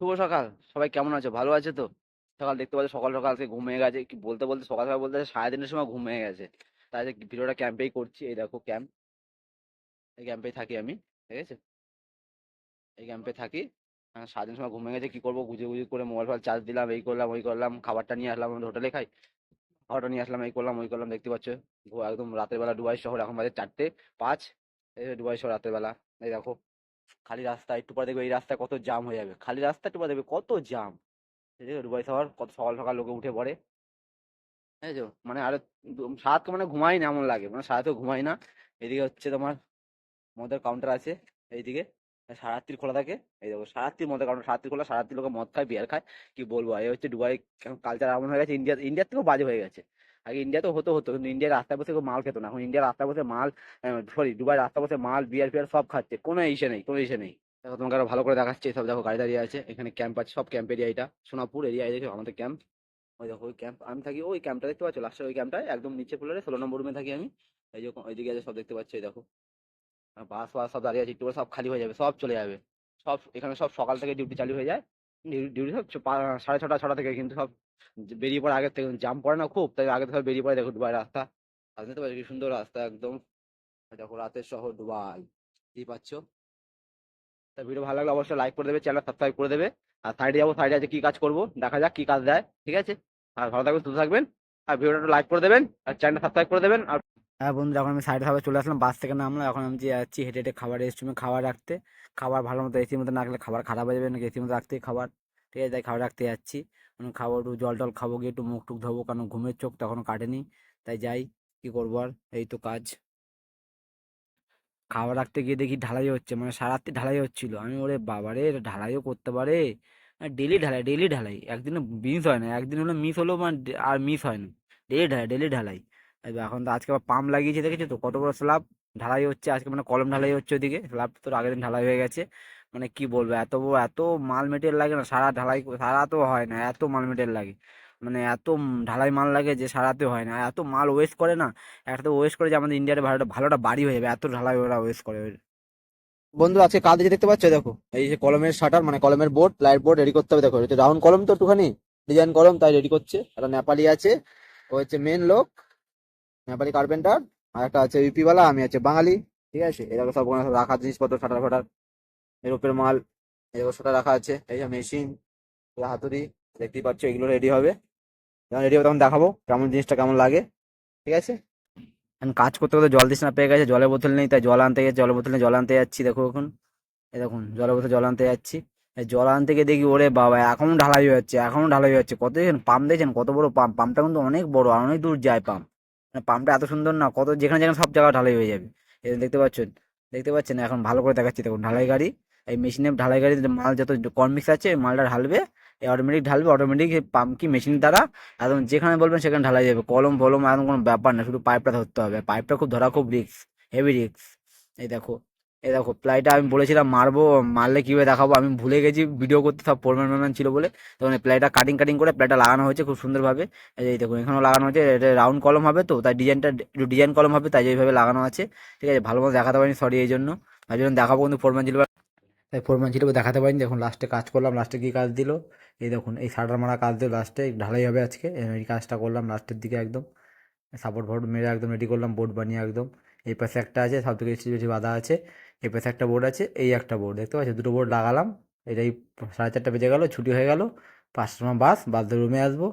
শুভ সকাল। সবাই কেমন আছো? ভালো আছে তো? সকাল দেখতে পাচ্ছ, সকাল সকাল আজকে ঘুম ভেঙে গেছে। কি বলতে বলতে সকাল সকাল বলতে সাড়ে তিনটের সময় ঘুম ভেঙে গেছে। তাই যে ভিডিওটা ক্যাম্পেই করছি। এই দেখো ক্যাম্প, এই ক্যাম্পেই থাকি আমি, ঠিক আছে? এই ক্যাম্পে থাকি। সারাদিন সময় ঘুম ভেঙে গেছে, কি করবো, গুজে গুজে করে মোবাইল ফোবাইল চার্জ দিলাম, এই করলাম ওই করলাম, খাবারটা নিয়ে আসলাম, আমাদের হোটেলে খাই। খাবারটা নিয়ে আসলাম, এই করলাম ওই করলাম, দেখতে পাচ্ছ। একদম রাতের বেলা ডুবাই শহর, এখন বাজে 4:05। এই যে ডুবাই শহর রাতের বেলা। এই দেখো খালি রাস্তা, একটু পরে দেখবে এই রাস্তায় কত জাম হয়ে যাবে। খালি রাস্তা, একটু পরে দেখবে কত জাম। এই যে দুবাই শহর কত সকাল সকাল লোকে উঠে পড়ে। এই যে মানে আরে সারাত মানে ঘুমাই না এমন লাগে, মানে সারাতেও ঘুমাই না। এদিকে হচ্ছে তোমার মদের কাউন্টার আছে এইদিকে, সারাত্রির খোলা থাকে। এই দেখো সারাত্রির মদের কাউন্টার, সারাত্রি খোলা, সারাত্রি লোকে মদ খায়, বিয়ার খায়। কি বলবো, এই হচ্ছে দুবাই কালচার এমন হয়ে গেছে। ইন্ডিয়ার থেকেও বাজে হয়ে গেছে। আগে ইন্ডিয়াতেও হতো হতো, কিন্তু ইন্ডিয়ার রাস্তায় বসে কেউ মাল খেত না। এখন ইন্ডিয়ার রাস্তায় বসে মাল, সরি দুবাই রাস্তায় বসে মাল, বিয়ার ফিয়ার সব খাচ্ছে। কোনো ইসে নেই, কোনো ইসে নেই। দেখো তোমাকে আরো ভালো করে দেখাচ্ছে, সব দেখো গাড়ি দাঁড়িয়ে আছে, এখানে ক্যাম্প আছে, সব ক্যাম্প এরিয়া। এটা সোনাপুর এরিয়া, দেখো আমাদের ক্যাম্প। ওই দেখো ওই ক্যাম্প, আমি থাকি ওই ক্যাম্পটা দেখতে পাচ্ছ, লাস্টের ওই ক্যাম্পটায় একদম নিচে ফ্লোরে 16 নম্বর রুমে থাকি আমি। এই যে ওইদিকে আছে সব দেখতে পাচ্ছ, এই দেখো বাস ফাস সব দাঁড়িয়ে আছে, একটু করে সব খালি হয়ে যাবে, সব চলে যাবে। সব এখানে সব সকাল থেকে ডিউটি চালু হয়ে যায়। ডিউটি সব 6:30 6টা থেকে, কিন্তু সব বেরিয়ে পড়ে আগে থেকে, জাম পড়ে না খুব, তাই আগে থেকে সব বেরিয়ে পড়ে। দেখো দুবাই রাস্তা, আর দেখতে পাচ্ছ কি সুন্দর রাস্তা একদম। দেখো রাতের শহর দুবাই, কি পাচ্ছ। তা ভিডিও ভালো লাগলে অবশ্যই লাইক করে দেবে, চ্যানেল সাবস্ক্রাইব করে দেবে। আর সাইডে যাবো, সাইডে আছে কি কাজ করবো, দেখা যাক কি কাজ দেয়, ঠিক আছে? আর ভালো থাকবেন, সুস্থ থাকবেন। আর ভিডিওটা লাইক করে দেবেন, আর চ্যানেল সাবস্ক্রাইব করে দেবেন। আর হ্যাঁ বন্ধু, এখন আমি সাইডে সবাই চলে আসলাম, বাস থেকে নামলাম। এখন আমি যে যাচ্ছি হেঁটে হেঁটে খাবার রেস্টরুমে খাবার রাখতে। খাবার ভালো মতো এসির মধ্যে না রাখলে খাবার খারাপ হয়ে যাবে, নাকি এসির মধ্যে রাখতেই খাবার, ঠিক আছে? তাই খাবার রাখতে যাচ্ছি। খাবো, একটু জল টল খাবো, গিয়ে একটু মুখ টুক ধোবো, কারণ ঘুমের চোখ তখনও কাটেনি। তাই যাই, কি করবো আর, এই তো কাজ। খাবার রাখতে গিয়ে দেখি ঢালাই হচ্ছে, মানে সারাত্রি ঢালাই হচ্ছিল। আমি ওরে বাবারে, এটা ঢালাইও করতে পারে! ডেলি ঢালাই, ডেলি ঢালাই, একদিনও মিস হয় না। একদিন হলো মিস হলো, মানে আর মিস হয় না। ডেলি ঢালাই, ডেলি ঢালাই। এবার এখন তো আজকে আবার পাম্প লাগিয়েছে, দেখেছো তো কত বড় স্ল্যাব ঢালাই হচ্ছে আজকে, মানে কলম ঢালাই হচ্ছে ওদিকে। স্ল্যাব তো আগের দিন ঢালাই হয়ে গেছে। মানে কি বলবো, এত বড় এত মাল মেটেরিয়াল লাগে না, সারা ঢালাই সারা তো হয় না, এত মাল মেটেরিয়াল লাগে। মানে এত ঢালাই মাল লাগে যে সারাতে হয় না, এত মাল ওয়েস্ট করে না। একটা ওয়েস্ট করে যে আমাদের ইন্ডিয়ার ভালোটা ভালোটা বাড়ি হয়ে যাবে, এত ঢালাই ওরা ওয়েস্ট করে। বন্ধু আজকে কাজ দিয়েছে দেখতে পাচ্ছ, দেখো এই যে কলমের শাটার, মানে কলমের বোর্ড, লাইট বোর্ড রেডি করতে হবে। দেখো এটা রাউন্ড কলম তো একটুখানি ডিজাইন কলম, তাই রেডি করছে। একটা নেপালি আছে, ও হচ্ছে মেন লোক, নেপালি কার্পেন্টার। আর একটা আছে ইউপি ওয়ালা, আমি আছে বাঙালি। ঠিক আছে, এরকম সব রাখার জিনিসপত্র, শাটার ফাটার, এরোপের মাল, এরকম শাটার রাখা আছে। এই যে মেশিন, হাতুড়ি, দেখতেই পাচ্ছ, এগুলো রেডি হবে। যখন রেডি হবে তখন দেখাবো কেমন জিনিসটা কেমন লাগে, ঠিক আছে? এখন কাজ করতে করতে জল তৃষ্ণা পেয়ে গেছে, জলের বোতল নেই, তাই জল আনতে গেছে, জলের বোতল নিয়ে জল আনতে যাচ্ছি। দেখো এখন, এই দেখুন জলের বোতলে জল আনতে যাচ্ছি। এই জল আনতে গিয়ে দেখি ওরে বাবা, এখনো ঢালাই হয়ে যাচ্ছে, এখনো ঢালাই হয়ে যাচ্ছে। কত দেখেন পাম্প, দেখছেন কত বড় পাম্প, পাম্পটা কিন্তু অনেক বড় আর অনেক দূর যায় পাম্প। মানে পাম্পটা এত সুন্দর না, কত যেখানে যেখানে সব জায়গায় ঢালাই হয়ে যাবে। এই যে দেখতে পাচ্ছেন, দেখতে পাচ্ছেন এখন ভালো করে দেখাচ্ছি। দেখুন ঢালাই গাড়ি, এই মেশিনে ঢালাই গাড়ি মাল যত কর্ন মিক্স আছে ওই মালটা ঢালবে। এই অটোমেটিক ঢালবে, অটোমেটিক পাম্প কি মেশিন দ্বারা একদম যেখানে বলবেন সেখানে ঢালাই যাবে। কলম ফলম একদম কোনো ব্যাপার না, শুধু পাইপটা ধরতে হবে। পাইপটা খুব ধরা খুব রিস্ক, হেভি রিস্ক। এই দেখো, এই দেখো প্লাইটা আমি বলেছিলাম মারবো, মারলে কিভাবে দেখাবো আমি ভুলে গেছি ভিডিও করতে, সব ফোরম্যান ম্যান ছিল বলে। তখন এই প্লাইটা কাটিং কাটিং করে প্লাইটা লাগানো হয়েছে খুব সুন্দরভাবে। এই দেখুন এখানেও লাগানো হয়েছে, এটা রাউন্ড কলম হবে তো, তাই ডিজাইনটা একটু ডিজাইন কলম হবে, তাই এইভাবে লাগানো আছে। ঠিক আছে, ভালো মতো দেখাতে পারিনি, সরি এই জন্য। তাই জন্য দেখাবো, কিন্তু ফোরম্যান ছিল, তাই ফোরম্যান ছিল বলে দেখাতে পারিনি। দেখুন লাস্টে কাজ করলাম, লাস্টে কি কাজ দিল, এই দেখুন এই শাটার মারা কাজ দিল লাস্টে, ঢালাই হবে আজকে। এই কাজটা করলাম লাস্টের দিকে একদম, সাপোর্ট ফাপোর্ট মেরে একদম রেডি করলাম, বোর্ড বানিয়ে একদম। এই পাশে একটা আছে, সব থেকে বেশি বেশি বাঁধা আছে। এই পাশে একটা বোর্ড আছে, এই একটা বোর্ড দেখতে পাচ্ছি, দুটো বোর্ড লাগালাম। এটাই 4:30 বেজে গেল, ছুটি হয়ে গেল। 5টার সময় বাস ধরে রুমে আসবো।